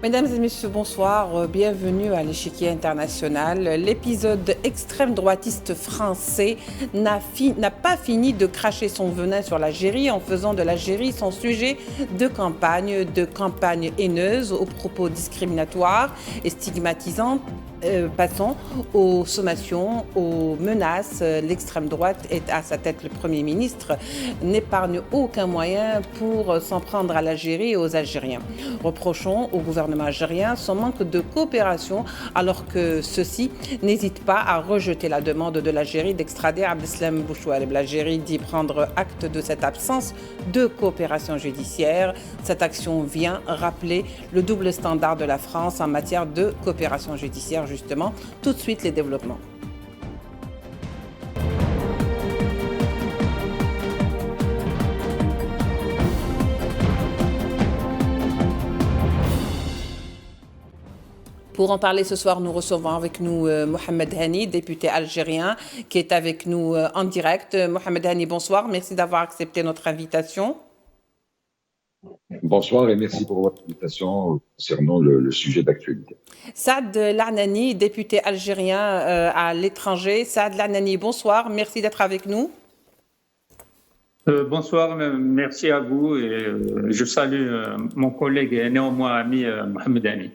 Mesdames et messieurs, bonsoir. Bienvenue à l'échiquier international. L'épisode extrême droitiste français n'a pas fini de cracher son venin sur l'Algérie en faisant de l'Algérie son sujet de campagne haineuse aux propos discriminatoires et stigmatisantes. Passons aux sommations, aux menaces. L'extrême droite est à sa tête le Premier ministre, n'épargne aucun moyen pour s'en prendre à l'Algérie et aux Algériens. Reprochons au gouvernement algérien son manque de coopération alors que ceux-ci n'hésitent pas à rejeter la demande de l'Algérie d'extrader Abdeslam Bouchouareb. L'Algérie dit prendre acte de cette absence de coopération judiciaire. Cette action vient rappeler le double standard de la France en matière de coopération judiciaire. Justement, tout de suite les développements. Pour en parler ce soir, nous recevons avec nous Mohamed Hani, député algérien, qui est avec nous en direct. Mohamed Hani, bonsoir. Merci d'avoir accepté notre invitation. Bonsoir et merci pour votre invitation concernant le sujet d'actualité. Saad Lahnani, député algérien à l'étranger. Saad Lahnani, bonsoir. Merci d'être avec nous. Bonsoir, merci à vous et je salue mon collègue et néanmoins ami Mohamed Hani.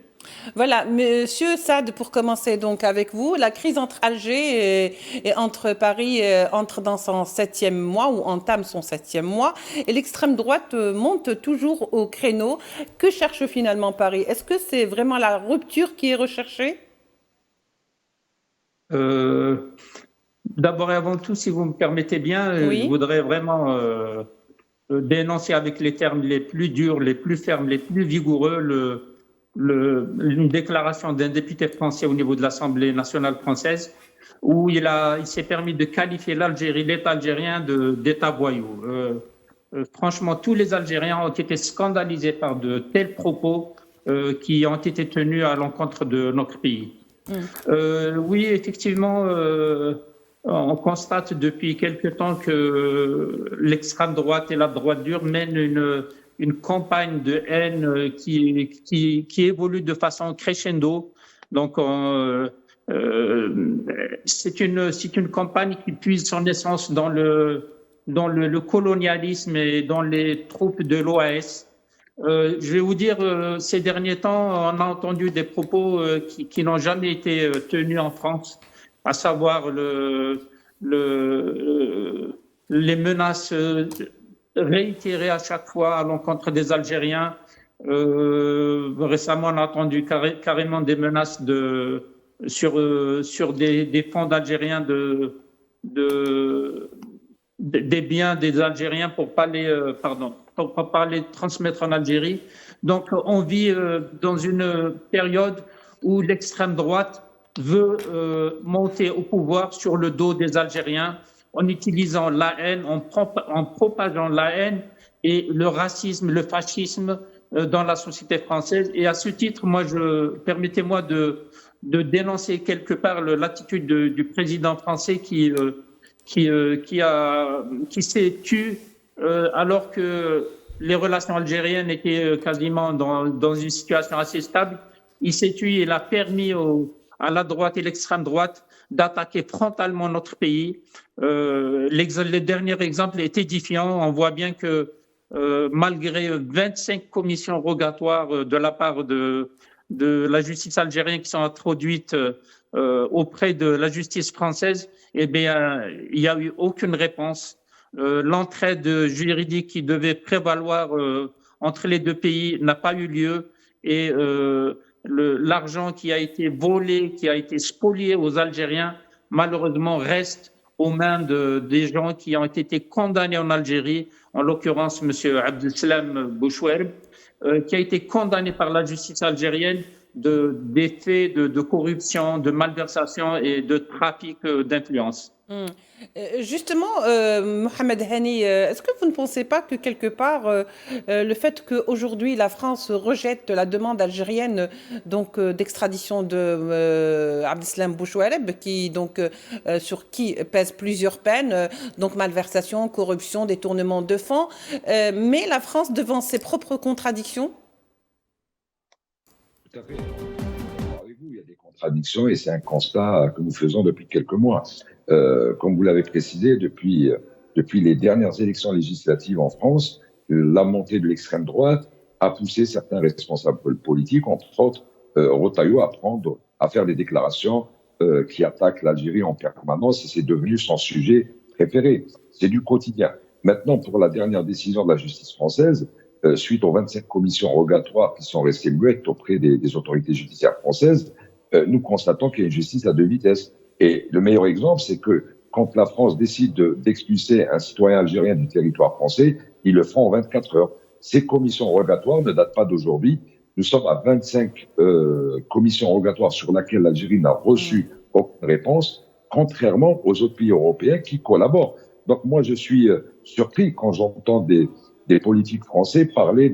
Voilà, Monsieur Saad, pour commencer donc avec vous, la crise entre Alger et entre Paris entre dans son 7e mois ou entame son 7e mois et l'extrême droite monte toujours au créneau. Que cherche finalement Paris? Est-ce que c'est vraiment la rupture qui est recherchée? D'abord et avant tout, si vous me permettez bien, Oui. Je voudrais vraiment dénoncer avec les termes les plus durs, les plus fermes, les plus vigoureux une déclaration d'un député français au niveau de l'Assemblée nationale française où il s'est permis de qualifier l'Algérie, l'État algérien d'État voyou. Franchement, tous les Algériens ont été scandalisés par de tels propos qui ont été tenus à l'encontre de notre pays. Oui, effectivement, on constate depuis quelque temps que l'extrême droite et la droite dure mènent une campagne de haine qui évolue de façon crescendo. Donc, c'est une campagne qui puise son essence dans le colonialisme et dans les troupes de l'OAS. Je vais vous dire, ces derniers temps, on a entendu des propos qui n'ont jamais été tenus en France, à savoir les menaces réitérées à chaque fois à l'encontre des Algériens. Récemment, on a entendu carrément des menaces sur des fonds d'Algériens des biens des Algériens pour pas les transmettre en Algérie. Donc, on vit dans une période où l'extrême droite veut monter au pouvoir sur le dos des Algériens en utilisant la haine, en propageant la haine et le racisme, le fascisme dans la société française. Et à ce titre, permettez-moi de dénoncer quelque part l'attitude du président français qui s'est tu alors que les relations algériennes étaient quasiment dans une situation assez stable. Il s'est tu, il a permis à la droite et l'extrême droite d'attaquer frontalement notre pays. Le dernier exemple est édifiant. On voit bien que malgré 25 commissions rogatoires de la part de la justice algérienne qui sont introduites auprès de la justice française, eh bien, il n'y a eu aucune réponse. L'entraide juridique qui devait prévaloir entre les deux pays n'a pas eu lieu et l'argent qui a été volé, qui a été spolié aux Algériens, malheureusement reste aux mains des gens qui ont été condamnés en Algérie, en l'occurrence M. Abdeslam Bouchouareb, qui a été condamné par la justice algérienne des faits de corruption, de malversation et de trafic d'influence. Justement, Mohamed Hani, est-ce que vous ne pensez pas que quelque part, le fait qu'aujourd'hui la France rejette la demande algérienne d'extradition de Abdeslam Bouchouareb, sur qui pèsent plusieurs peines, donc malversation, corruption, détournement de fonds, met la France devant ses propres contradictions? Tout à fait. D'accord avec vous, il y a des contradictions et c'est un constat que nous faisons depuis quelques mois. Comme vous l'avez précisé, depuis les dernières élections législatives en France, la montée de l'extrême droite a poussé certains responsables politiques, entre autres Retailleau, à faire des déclarations qui attaquent l'Algérie en permanence et c'est devenu son sujet préféré. C'est du quotidien. Maintenant, pour la dernière décision de la justice française, suite aux 25 commissions rogatoires qui sont restées muettes auprès des autorités judiciaires françaises, nous constatons qu'il y a une justice à deux vitesses. Et le meilleur exemple, c'est que quand la France décide d'expulser un citoyen algérien du territoire français, ils le font en 24 heures. Ces commissions rogatoires ne datent pas d'aujourd'hui. Nous sommes à 25 commissions rogatoires sur lesquelles l'Algérie n'a reçu aucune réponse, contrairement aux autres pays européens qui collaborent. Donc moi, je suis surpris quand j'entends des politiques français parler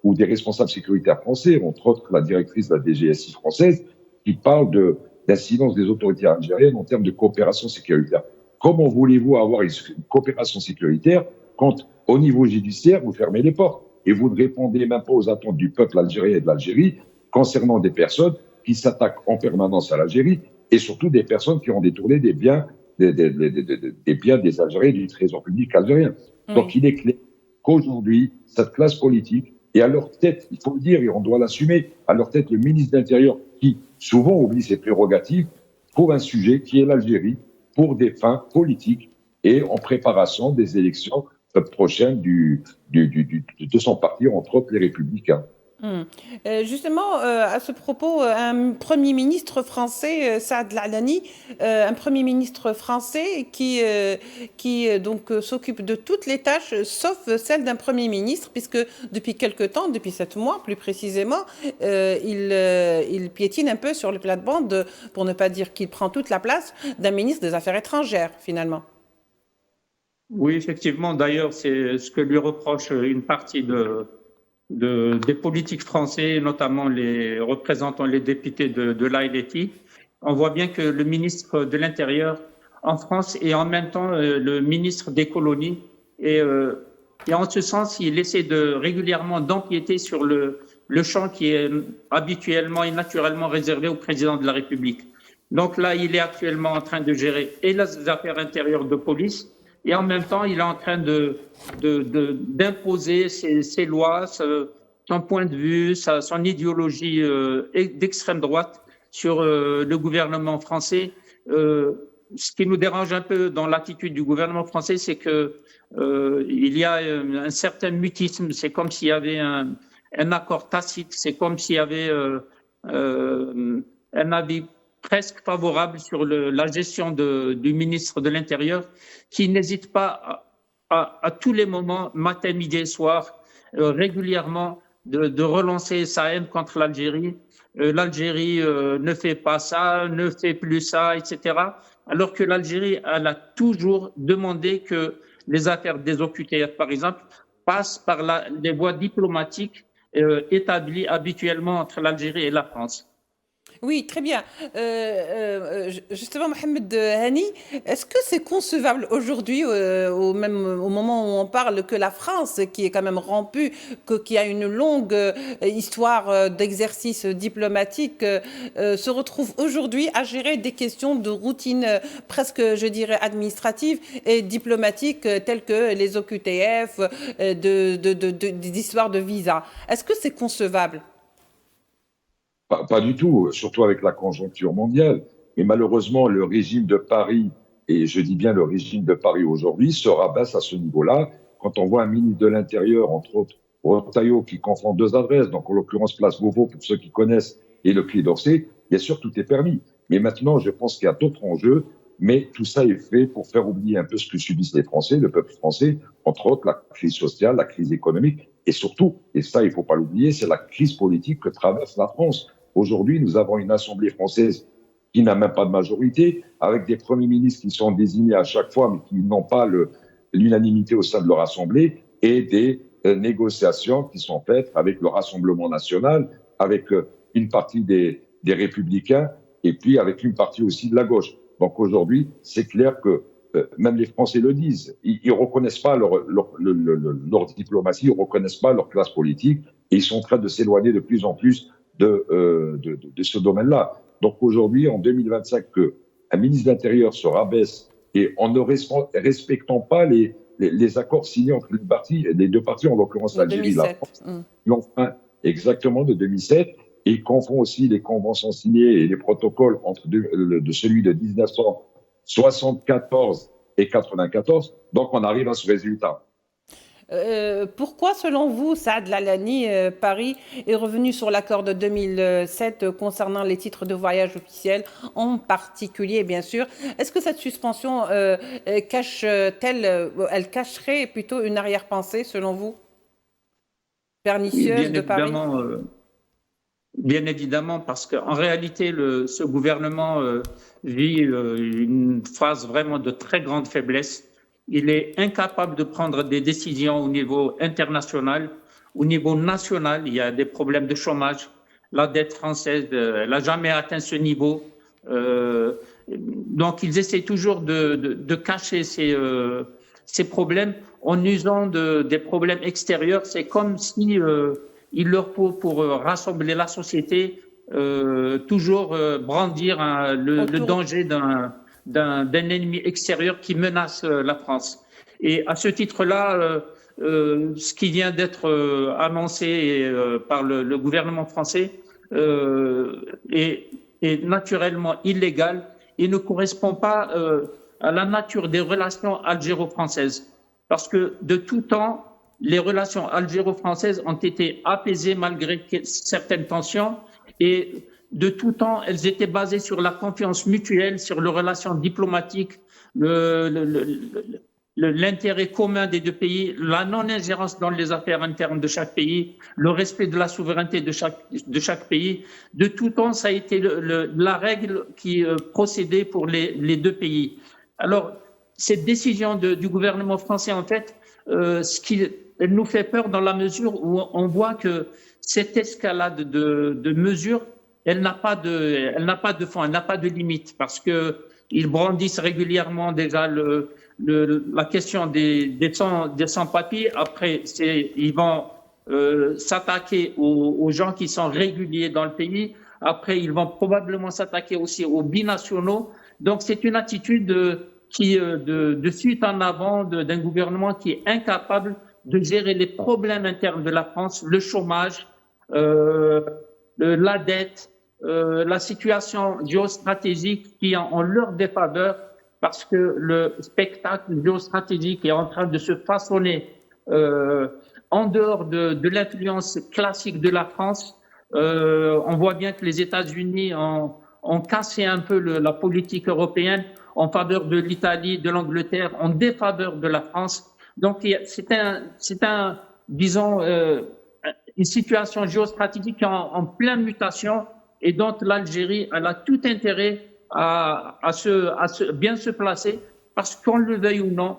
ou des responsables sécuritaires français, entre autres la directrice de la DGSI française, qui parle d'un silence des autorités algériennes en termes de coopération sécuritaire. Comment voulez-vous avoir une coopération sécuritaire quand, au niveau judiciaire, vous fermez les portes et vous ne répondez même pas aux attentes du peuple algérien et de l'Algérie concernant des personnes qui s'attaquent en permanence à l'Algérie et surtout des personnes qui ont détourné des biens des Algériens et du trésor public algérien. Oui. Donc il est clair qu'aujourd'hui, cette classe politique, et à leur tête, il faut le dire et on doit l'assumer, à leur tête le ministre de l'Intérieur qui souvent oublie ses prérogatives, trouve un sujet qui est l'Algérie pour des fins politiques et en préparation des élections prochaines de son parti, entre autres les Républicains. Justement, à ce propos, un Premier ministre français, Saad Lalani, un Premier ministre français qui donc s'occupe de toutes les tâches, sauf celle d'un Premier ministre, puisque depuis quelque temps, depuis 7 mois plus précisément, il piétine un peu sur le plate-bande, pour ne pas dire qu'il prend toute la place d'un ministre des Affaires étrangères, finalement. Oui, effectivement. D'ailleurs, c'est ce que lui reproche une partie des politiques français, notamment les représentants, les députés de l'ALFI. On voit bien que le ministre de l'Intérieur en France est en même temps le ministre des colonies. Et en ce sens, il essaie régulièrement d'empiéter sur le champ qui est habituellement et naturellement réservé au président de la République. Donc là, il est actuellement en train de gérer et les affaires intérieures de police, et en même temps, il est en train d'imposer ses lois, son point de vue, son idéologie d'extrême droite sur le gouvernement français. Ce qui nous dérange un peu dans l'attitude du gouvernement français, c'est que il y a un certain mutisme. C'est comme s'il y avait un accord tacite. C'est comme s'il y avait un avis presque favorable sur la gestion du ministre de l'Intérieur, qui n'hésite pas à tous les moments, matin, midi et soir, régulièrement, de relancer sa haine contre l'Algérie. L'Algérie ne fait pas ça, ne fait plus ça, etc. Alors que l'Algérie, elle a toujours demandé que les affaires des OQTF, par exemple, passent par les voies diplomatiques établies habituellement entre l'Algérie et la France. Oui, très bien. Justement, Mohamed Hani, est-ce que c'est concevable aujourd'hui, au moment où on parle, que la France, qui est quand même rompue, qui a une longue histoire d'exercice diplomatique, se retrouve aujourd'hui à gérer des questions de routine presque, je dirais, administrative et diplomatique, telles que les OQTF, des histoires de visa? Est-ce que c'est concevable? Pas du tout, surtout avec la conjoncture mondiale. Mais malheureusement, le régime de Paris, et je dis bien le régime de Paris aujourd'hui, se rabaisse à ce niveau-là. Quand on voit un ministre de l'Intérieur, entre autres, Retailleau, qui confond deux adresses, donc en l'occurrence Place Beauvau, pour ceux qui connaissent, et le Quai d'Orsay, bien sûr, tout est permis. Mais maintenant, je pense qu'il y a d'autres enjeux, mais tout ça est fait pour faire oublier un peu ce que subissent les Français, le peuple français, entre autres la crise sociale, la crise économique, et surtout, et ça, il ne faut pas l'oublier, c'est la crise politique que traverse la France. Aujourd'hui, nous avons une Assemblée française qui n'a même pas de majorité, avec des premiers ministres qui sont désignés à chaque fois, mais qui n'ont pas l'unanimité au sein de leur Assemblée, et des négociations qui sont faites avec le Rassemblement national, avec une partie des Républicains, et puis avec une partie aussi de la gauche. Donc aujourd'hui, c'est clair que même les Français le disent, ils reconnaissent pas leur diplomatie, ils reconnaissent pas leur classe politique, et ils sont en train de s'éloigner de plus en plus de ce domaine-là. Donc aujourd'hui, en 2025, qu'un ministre de l'Intérieur se rabaisse et en ne respectant pas les accords signés entre les deux parties, en l'occurrence l'Algérie et la France, enfin, exactement de 2007, et confond aussi les conventions signées et les protocoles de celui de 1974 et 94. Donc on arrive à ce résultat. Pourquoi, selon vous, Saad Lalani, Paris est revenu sur l'accord de 2007 concernant les titres de voyage officiels, en particulier, bien sûr? Est-ce que cette suspension cacherait plutôt une arrière-pensée, selon vous, pernicieuse de Paris? Bien évidemment, parce qu'en réalité, ce gouvernement vit une phase vraiment de très grande faiblesse. Il est incapable de prendre des décisions au niveau international. Au niveau national, il y a des problèmes de chômage. La dette française, elle n'a jamais atteint ce niveau. Donc, ils essaient toujours de cacher ces problèmes en usant des problèmes extérieurs. C'est comme si il leur faut, pour rassembler la société, toujours brandir le danger d'un ennemi extérieur qui menace la France. Et à ce titre-là, ce qui vient d'être annoncé par le gouvernement français est naturellement illégal et ne correspond pas à la nature des relations algéro-françaises. Parce que de tout temps, les relations algéro-françaises ont été apaisées malgré certaines tensions, et de tout temps, elles étaient basées sur la confiance mutuelle, sur les relations diplomatiques, l'intérêt commun des deux pays, la non-ingérence dans les affaires internes de chaque pays, le respect de la souveraineté de chaque pays. De tout temps, ça a été la règle qui procédait pour les deux pays. Alors, cette décision du gouvernement français, en fait, elle nous fait peur dans la mesure où on voit que cette escalade de mesures, elle n'a pas de fond, elle n'a pas de limite, parce que ils brandissent régulièrement déjà la question des sans-papiers. Après, ils vont s'attaquer aux gens qui sont réguliers dans le pays. Après, ils vont probablement s'attaquer aussi aux binationaux. Donc, c'est une attitude de suite en avant d'un gouvernement qui est incapable de gérer les problèmes internes de la France, le chômage, la dette, la situation géostratégique qui est en leur défaveur, parce que le spectacle géostratégique est en train de se façonner en dehors de l'influence classique de la France. On voit bien que les États-Unis ont cassé un peu la politique européenne en faveur de l'Italie, de l'Angleterre, en défaveur de la France. Donc, c'est disons, une situation géostratégique en pleine mutation, et dont l'Algérie a tout intérêt à bien se placer, parce qu'on le veuille ou non,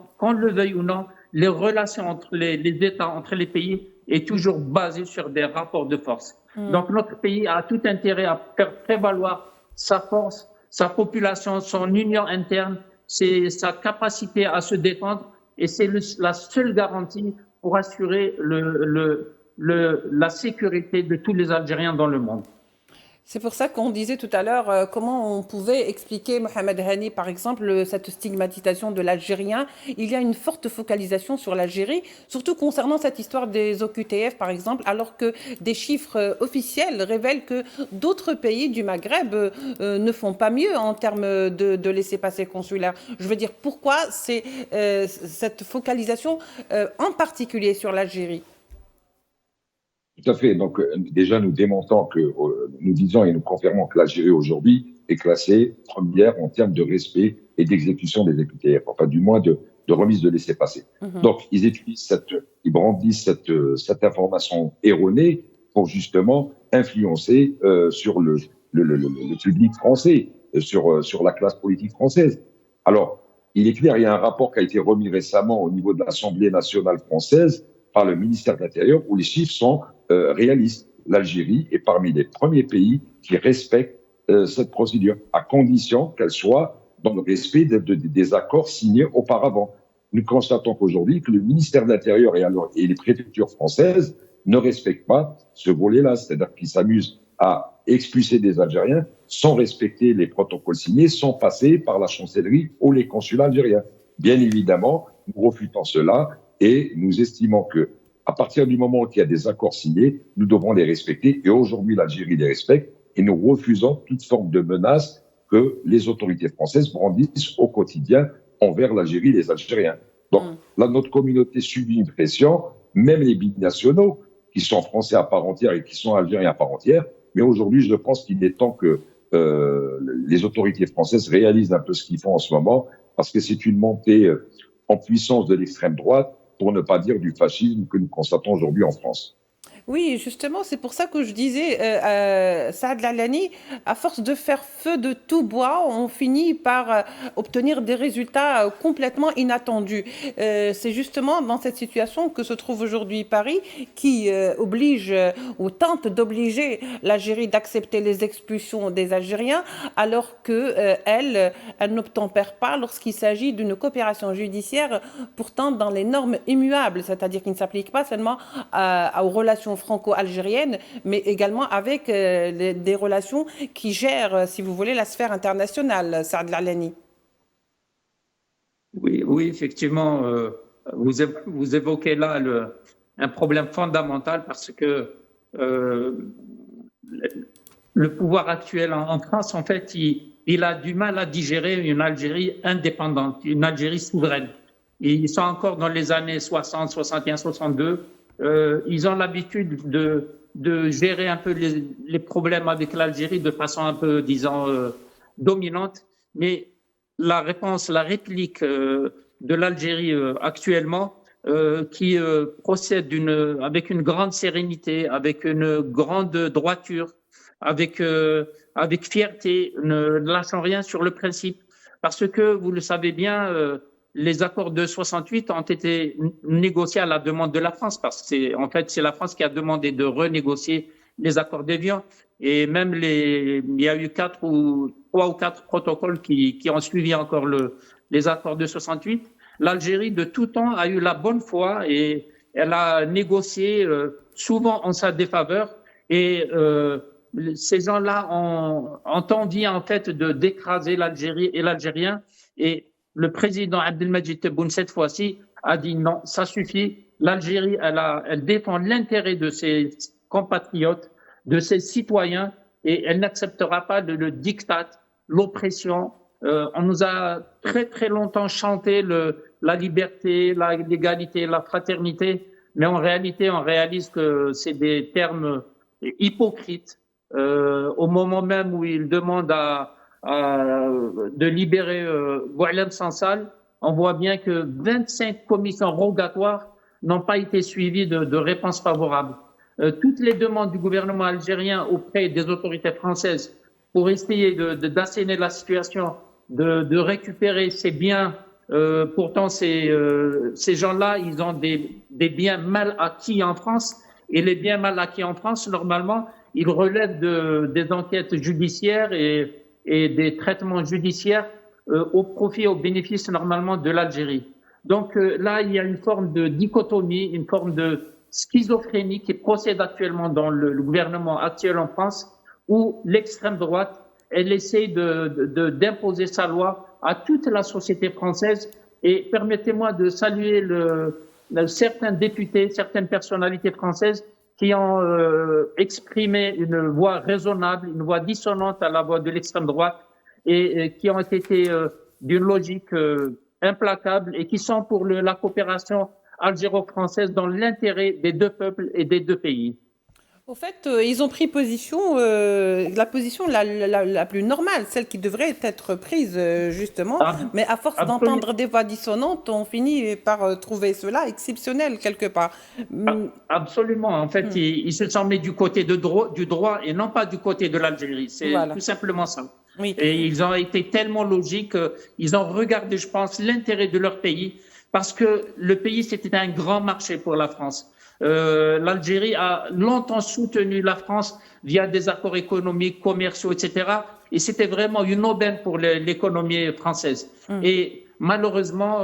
les relations entre les États, entre les pays, est toujours basée sur des rapports de force. Donc, notre pays a tout intérêt à faire prévaloir sa force, sa population, son union interne, sa capacité à se défendre, et c'est la seule garantie pour assurer la sécurité de tous les Algériens dans le monde. C'est pour ça qu'on disait tout à l'heure comment on pouvait expliquer, Mohamed Hani, par exemple, cette stigmatisation de l'Algérien. Il y a une forte focalisation sur l'Algérie, surtout concernant cette histoire des OQTF, par exemple, alors que des chiffres officiels révèlent que d'autres pays du Maghreb ne font pas mieux en termes de laissez-passer consulaires. Je veux dire, pourquoi c'est cette focalisation en particulier sur l'Algérie? Tout à fait. Donc, déjà, nous démontons nous disons et nous confirmons que l'Algérie aujourd'hui est classée première en termes de respect et d'exécution des OQTF, enfin, du moins de remise de laissez-passer. Donc, ils brandissent cette information erronée pour justement influencer sur le public français, sur la classe politique française. Alors, il est clair, il y a un rapport qui a été remis récemment au niveau de l'Assemblée nationale française par le ministère de l'Intérieur, où les chiffres sont réalistes. L'Algérie est parmi les premiers pays qui respectent cette procédure, à condition qu'elle soit dans le respect des accords signés auparavant. Nous constatons qu'aujourd'hui, que le ministère de l'Intérieur et les préfectures françaises ne respectent pas ce volet-là, c'est-à-dire qu'ils s'amusent à expulser des Algériens sans respecter les protocoles signés, sans passer par la chancellerie ou les consulats algériens. Bien évidemment, nous refutons cela et nous estimons que à partir du moment où il y a des accords signés, nous devons les respecter. Et aujourd'hui, l'Algérie les respecte et nous refusons toute forme de menace que les autorités françaises brandissent au quotidien envers l'Algérie et les Algériens. Donc là, notre communauté subit une pression, même les binationaux, qui sont français à part entière et qui sont algériens à part entière. Mais aujourd'hui, je pense qu'il est temps que les autorités françaises réalisent un peu ce qu'ils font en ce moment, parce que c'est une montée en puissance de l'extrême droite, pour ne pas dire du fascisme que nous constatons aujourd'hui en France. Oui, justement, c'est pour ça que je disais, Saad Lalani, à force de faire feu de tout bois, on finit par obtenir des résultats complètement inattendus. C'est justement dans cette situation que se trouve aujourd'hui Paris, qui oblige ou tente d'obliger l'Algérie d'accepter les expulsions des Algériens, alors que elle n'obtempère pas lorsqu'il s'agit d'une coopération judiciaire, pourtant dans les normes immuables, c'est-à-dire qui ne s'applique pas seulement aux relations franco-algériennes, mais également avec des relations qui gèrent, si vous voulez, la sphère internationale, Saad Lalani. Oui, effectivement, vous évoquez là un problème fondamental parce que le pouvoir actuel en France, en fait, il a du mal à digérer une Algérie indépendante, une Algérie souveraine. Et ils sont encore dans les années 60, 61, 62. Ils ont l'habitude de gérer un peu les problèmes avec l'Algérie de façon un peu, disons, dominante. Mais la réplique de l'Algérie actuellement, qui procède avec une grande sérénité, avec une grande droiture, avec fierté, ne lâchant rien sur le principe. Parce que, vous le savez bien, les accords de 68 ont été négociés à la demande de la France, parce que c'est la France qui a demandé de renégocier les accords d'Évian. Et même il y a eu 3 ou 4 protocoles qui ont suivi encore les accords de 68. L'Algérie, de tout temps, a eu la bonne foi et elle a négocié souvent en sa défaveur. Et ces gens-là ont envie, en fait, d'écraser l'Algérie et l'Algérien. Et le président Abdelmadjid Tebboune, cette fois-ci, a dit non, ça suffit. L'Algérie, elle défend l'intérêt de ses compatriotes, de ses citoyens, et elle n'acceptera pas le diktat, l'oppression. On nous a très, très longtemps chanté la liberté, l'égalité, la fraternité, mais en réalité, on réalise que c'est des termes hypocrites. Au moment même où ils demandent de libérer Boualem Sansal, on voit bien que 25 commissions rogatoires n'ont pas été suivies de réponses favorables. Toutes les demandes du gouvernement algérien auprès des autorités françaises pour essayer d'assainir la situation, de récupérer ces biens, pourtant ces gens-là, ils ont des biens mal acquis en France, et les biens mal acquis en France, normalement, ils relèvent des enquêtes judiciaires et des traitements judiciaires au profit, au bénéfice normalement de l'Algérie. Donc là, il y a une forme de dichotomie, une forme de schizophrénie qui procède actuellement dans le gouvernement actuel en France, où l'extrême droite, elle essaie d'imposer sa loi à toute la société française. Et permettez-moi de saluer certains députés, certaines personnalités françaises qui ont exprimé une voix raisonnable, une voix dissonante à la voix de l'extrême droite et qui ont été d'une logique implacable et qui sont pour la coopération algéro-française dans l'intérêt des deux peuples et des deux pays. Au fait, ils ont pris position, la position la plus normale, celle qui devrait être prise, justement. Mais à force d'entendre des voix dissonantes, on finit par trouver cela exceptionnel, quelque part. Absolument. En fait, ils se sont mis du côté du droit et non pas du côté de l'Algérie. C'est tout simplement ça. Oui. Et ils ont été tellement logiques, ils ont regardé, je pense, l'intérêt de leur pays, parce que le pays, c'était un grand marché pour la France. L'Algérie a longtemps soutenu la France via des accords économiques, commerciaux, etc. Et c'était vraiment une aubaine pour l'économie française. Et malheureusement,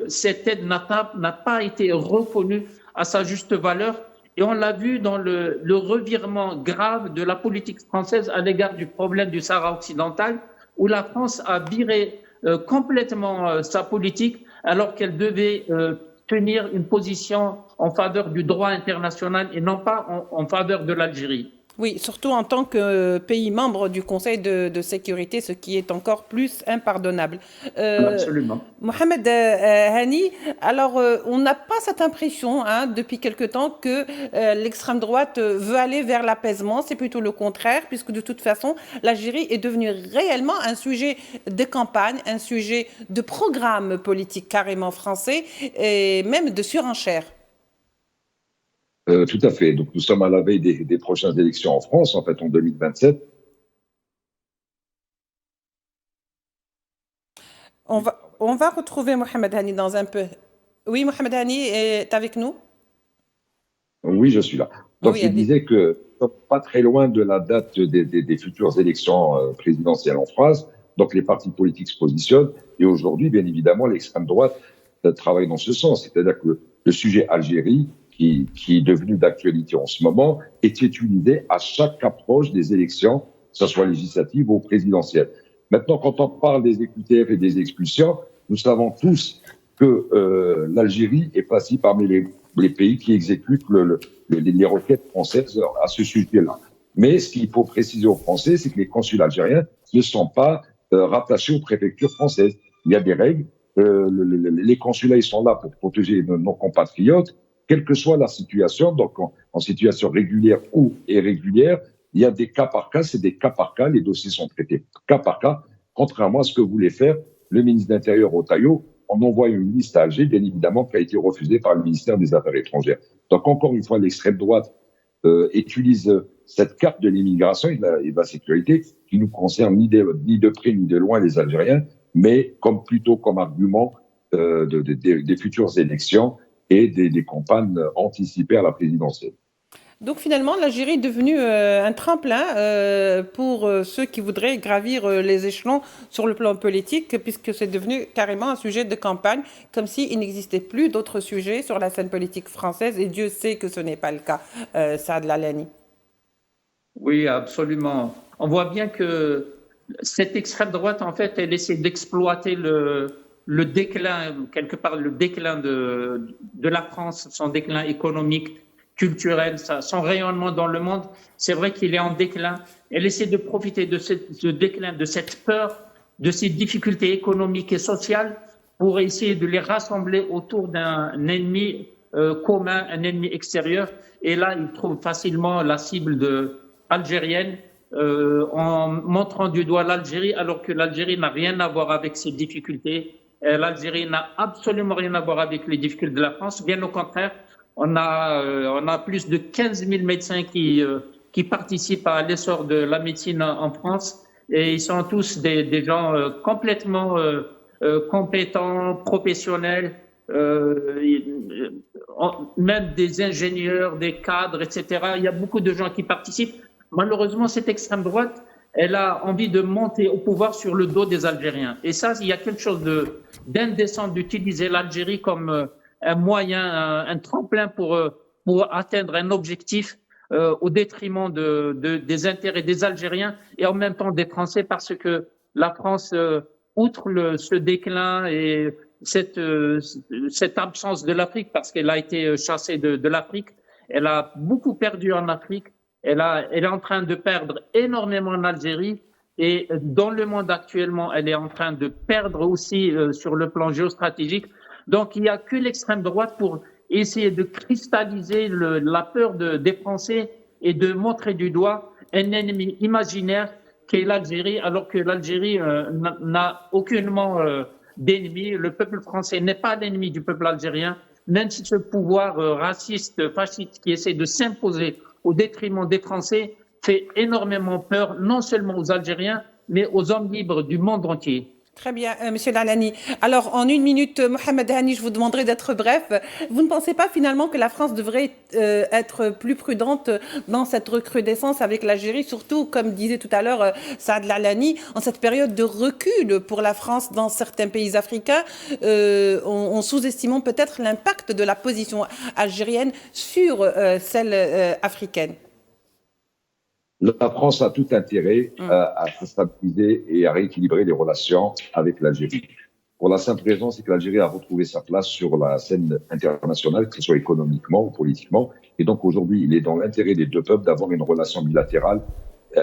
cette aide n'a pas été reconnue à sa juste valeur. Et on l'a vu dans le revirement grave de la politique française à l'égard du problème du Sahara occidental, où la France a viré complètement sa politique alors qu'elle devait tenir une position en faveur du droit international et non pas en faveur de l'Algérie. Oui, surtout en tant que pays membre du Conseil de sécurité, ce qui est encore plus impardonnable. Absolument. Mohamed Hani, alors on n'a pas cette impression depuis quelque temps que l'extrême droite veut aller vers l'apaisement, c'est plutôt le contraire, puisque de toute façon, l'Algérie est devenue réellement un sujet de campagne, un sujet de programme politique carrément français et même de surenchère. Tout à fait. Donc, nous sommes à la veille des prochaines élections en France, en fait, en 2027. On va retrouver Mohamed Hani dans un peu. Oui, Mohamed Hani est avec nous? Oui, je suis là. Donc, Oui, je disais que nous sommes pas très loin de la date des futures élections présidentielles en France. Donc, les partis politiques se positionnent. Et aujourd'hui, bien évidemment, l'extrême droite travaille dans ce sens. C'est-à-dire que le sujet Algérie, qui est devenu d'actualité en ce moment, est utilisé à chaque approche des élections, que ce soit législatives ou présidentielles. Maintenant, quand on parle des EQTF et des expulsions, nous savons tous que l'Algérie est passée parmi les pays qui exécutent les requêtes françaises à ce sujet-là. Mais ce qu'il faut préciser aux Français, c'est que les consuls algériens ne sont pas rattachés aux préfectures françaises. Il y a des règles. Les consulats, ils sont là pour protéger nos compatriotes, quelle que soit la situation, donc en situation régulière ou irrégulière. Il y a des cas par cas, c'est des cas par cas, les dossiers sont traités cas par cas, contrairement à ce que voulait faire le ministre de l'Intérieur Retailleau. On envoie une liste à Alger, bien évidemment, qui a été refusée par le ministère des Affaires étrangères. Donc, encore une fois, l'extrême droite utilise cette carte de l'immigration et de la sécurité qui nous concerne ni de près ni de loin les Algériens, mais plutôt comme argument des futures élections et des campagnes anticipées à la présidentielle. Donc finalement, l'Algérie est devenue un tremplin pour ceux qui voudraient gravir les échelons sur le plan politique, puisque c'est devenu carrément un sujet de campagne, comme s'il n'existait plus d'autres sujets sur la scène politique française, et Dieu sait que ce n'est pas le cas, Saad Lalani. Oui, absolument. On voit bien que cette extrême droite, en fait, elle essaie d'exploiter le déclin, quelque part le déclin de la France, son déclin économique, culturel, son rayonnement dans le monde. C'est vrai qu'il est en déclin. Elle essaie de profiter de ce déclin, de cette peur, de ces difficultés économiques et sociales pour essayer de les rassembler autour d'un ennemi commun, un ennemi extérieur. Et là, il trouve facilement la cible algérienne en montrant du doigt l'Algérie, alors que l'Algérie n'a rien à voir avec ces difficultés. L'Algérie n'a absolument rien à voir avec les difficultés de la France. Bien au contraire, on a plus de 15 000 médecins qui participent à l'essor de la médecine en France, et ils sont tous des gens complètement compétents, professionnels, même des ingénieurs, des cadres, etc. Il y a beaucoup de gens qui participent. Malheureusement, cette extrême droite, elle a envie de monter au pouvoir sur le dos des Algériens. Et ça, il y a quelque chose d'indécent d'utiliser l'Algérie comme un moyen, un tremplin pour atteindre un objectif au détriment des intérêts des Algériens et en même temps des Français, parce que la France, outre ce déclin et cette absence de l'Afrique, parce qu'elle a été chassée de l'Afrique, elle a beaucoup perdu en Afrique. Elle est en train de perdre énormément en Algérie, et dans le monde actuellement, elle est en train de perdre aussi sur le plan géostratégique. Donc, il n'y a que l'extrême droite pour essayer de cristalliser la peur des Français et de montrer du doigt un ennemi imaginaire qui est l'Algérie, alors que l'Algérie n'a aucunement d'ennemi. Le peuple français n'est pas l'ennemi du peuple algérien, même si ce pouvoir raciste, fasciste qui essaie de s'imposer au détriment des Français fait énormément peur, non seulement aux Algériens, mais aux hommes libres du monde entier. Très bien, Monsieur Lalani. Alors, en une minute, Mohamed Hani, je vous demanderai d'être bref. Vous ne pensez pas finalement que la France devrait être plus prudente dans cette recrudescence avec l'Algérie, surtout, comme disait tout à l'heure Saad Lalani, en cette période de recul pour la France dans certains pays africains, en sous-estimant peut-être l'impact de la position algérienne sur celle africaine? La France a tout intérêt à stabiliser et à rééquilibrer les relations avec l'Algérie. Pour la simple raison, c'est que l'Algérie a retrouvé sa place sur la scène internationale, que ce soit économiquement ou politiquement. Et donc aujourd'hui, il est dans l'intérêt des deux peuples d'avoir une relation bilatérale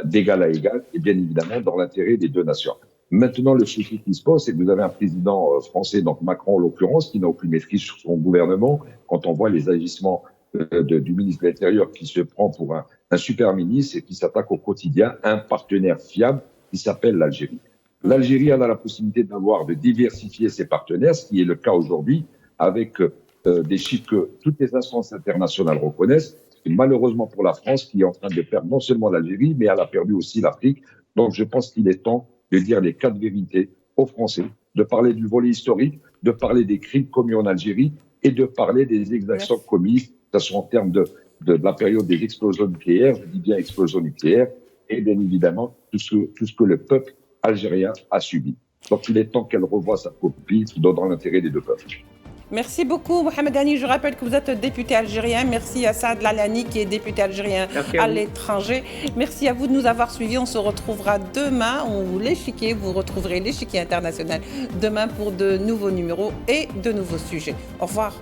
d'égal à égal et bien évidemment dans l'intérêt des deux nations. Maintenant, le souci qui se pose, c'est que vous avez un président français, donc Macron en l'occurrence, qui n'a aucune maîtrise sur son gouvernement. Quand on voit les agissements du ministre de l'Intérieur qui se prend pour un super ministre et qui s'attaque au quotidien à un partenaire fiable qui s'appelle l'Algérie. L'Algérie a la possibilité de diversifier ses partenaires, ce qui est le cas aujourd'hui, avec des chiffres que toutes les instances internationales reconnaissent. Et malheureusement pour la France, qui est en train de perdre non seulement l'Algérie, mais elle a perdu aussi l'Afrique. Donc je pense qu'il est temps de dire les quatre vérités aux Français, de parler du volet historique, de parler des crimes commis en Algérie et de parler des exactions commises, que ce soit en termes de la période des explosions nucléaires, je dis bien explosions nucléaires, et bien évidemment tout ce que le peuple algérien a subi. Donc il est temps qu'elle revoie sa copie dans l'intérêt des deux peuples. Merci beaucoup, Mohamed Hani. Je rappelle que vous êtes député algérien. Merci à Saad Lalani, qui est député algérien à l'étranger. Merci à vous de nous avoir suivis. On se retrouvera demain. Vous retrouverez l'échiquier international demain pour de nouveaux numéros et de nouveaux sujets. Au revoir.